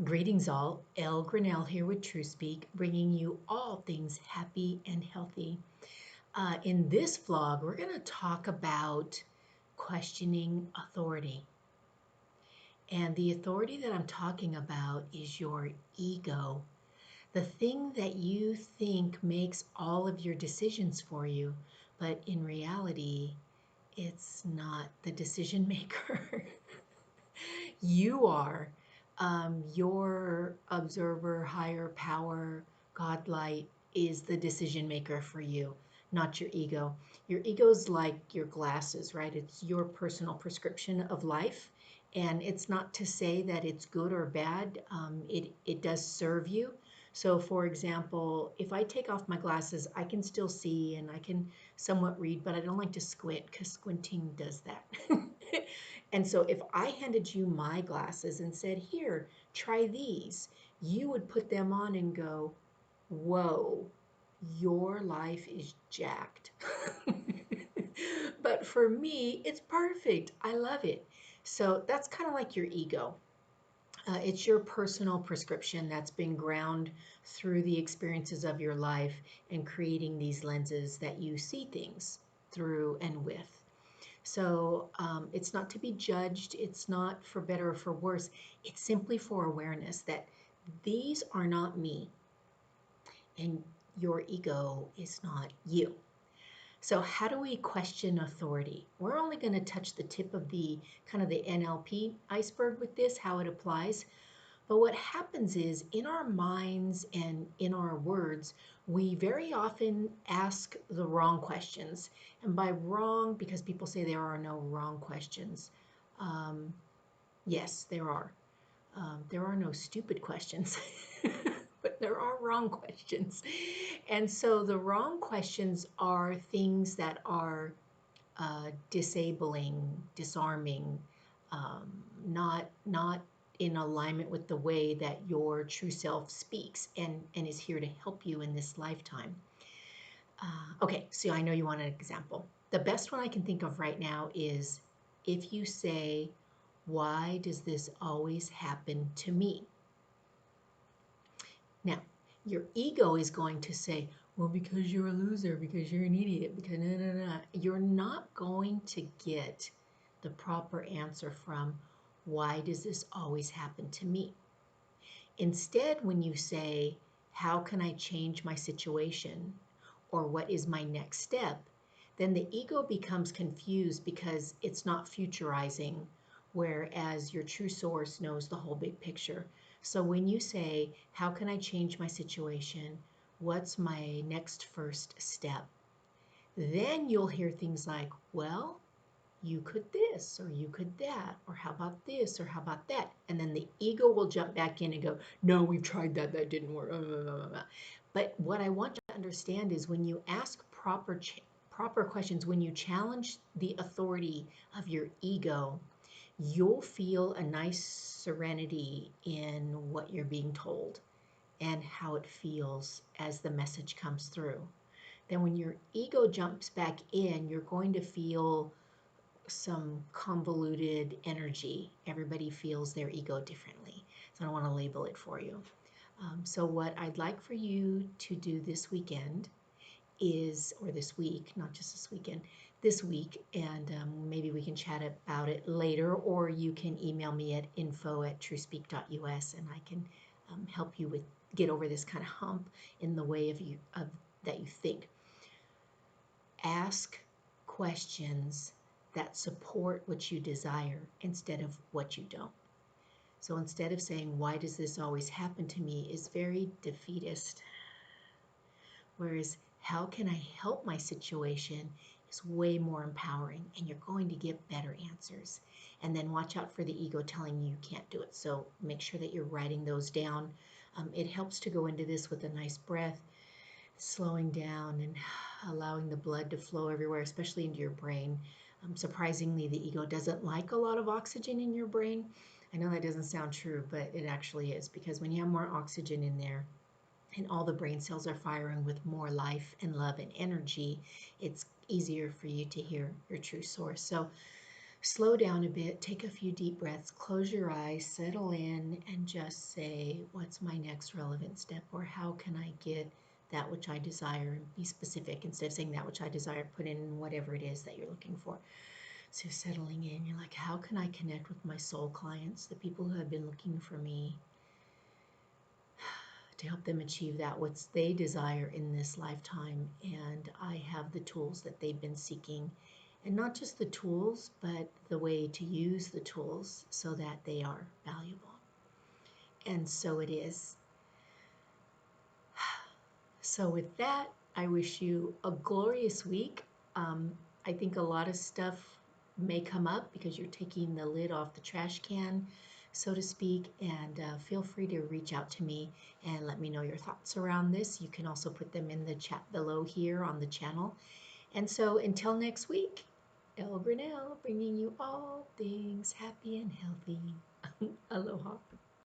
Greetings all, Elle Grinnell here with TrueSpeak, bringing you all things happy and healthy. In this vlog, we're going to talk about questioning authority. And the authority that I'm talking about is your ego, the thing that you think makes all of your decisions for you, but in reality, it's not the decision maker. You are your observer, higher power, God light is the decision maker for you, not your ego. Your ego is like your glasses, right? It's your personal prescription of life. And it's not to say that it's good or bad. It does serve you. So, for example, if I take off my glasses, I can still see and I can somewhat read, but I don't like to squint because squinting does that. And so if I handed you my glasses and said, here, try these, you would put them on and go, whoa, your life is jacked. But for me, it's perfect. I love it. So that's kind of like your ego. It's your personal prescription that's been ground through the experiences of your life and creating these lenses that you see things through and with. So it's not to be judged. It's not for better or for worse. It's simply for awareness that these are not me and your ego is not you. So how do we question authority? We're only going to touch the tip of the kind of the NLP iceberg with this, how it applies. But what happens is in our minds and in our words, we very often ask the wrong questions. And by wrong, because people say there are no wrong questions. Um, yes, there are. There are no stupid questions, but there are wrong questions. And so the wrong questions are things that are disabling, disarming, not in alignment with the way that your true self speaks and is here to help you in this lifetime. Okay, so I know you want an example. The best one I can think of right now is if you say, why does this always happen to me? Now, your ego is going to say, well, because you're a loser, because you're an idiot, because no, no, no. You're not going to get the proper answer from, why does this always happen to me? Instead, when you say, how can I change my situation? Or what is my next step? Then the ego becomes confused because it's not futurizing, whereas your true source knows the whole big picture. So when you say, how can I change my situation? What's my next first step? Then you'll hear things like, well, you could this, or you could that, or how about this, or how about that? And then the ego will jump back in and go, no, we've tried that, that didn't work. But what I want you to understand is when you ask proper questions, when you challenge the authority of your ego, you'll feel a nice serenity in what you're being told and how it feels as the message comes through. Then when your ego jumps back in, you're going to feel some convoluted energy. Everybody feels their ego differently. So I don't want to label it for you. So what I'd like for you to do this weekend is, or this week, not just this weekend, this week, and maybe we can chat about it later, or you can email me at info@truespeak.us and I can help you with get over this kind of hump in the way of that you think. Ask questions that support what you desire instead of what you don't. So instead of saying, why does this always happen to me, is very defeatist. Whereas, how can I help my situation is way more empowering and you're going to get better answers. And then watch out for the ego telling you you can't do it. So make sure that you're writing those down. It helps to go into this with a nice breath, slowing down and allowing the blood to flow everywhere, especially into your brain. Surprisingly, the ego doesn't like a lot of oxygen in your brain. I know that doesn't sound true, but it actually is, because when you have more oxygen in there and all the brain cells are firing with more life and love and energy, it's easier for you to hear your true source. So slow down a bit, take a few deep breaths, close your eyes, settle in, and just say, what's my next relevant step? Or how can I get that which I desire? And be specific. Instead of saying that which I desire, put in whatever it is that you're looking for. So settling in, you're like, how can I connect with my soul clients, the people who have been looking for me, to help them achieve that what they desire in this lifetime? And I have the tools that they've been seeking, and not just the tools, but the way to use the tools so that they are valuable. And so it is. So with that, I wish you a glorious week. I think a lot of stuff may come up because you're taking the lid off the trash can, so to speak, and feel free to reach out to me and let me know your thoughts around this. You can also put them in the chat below here on the channel. And so until next week, El Grinnell bringing you all things happy and healthy. Aloha.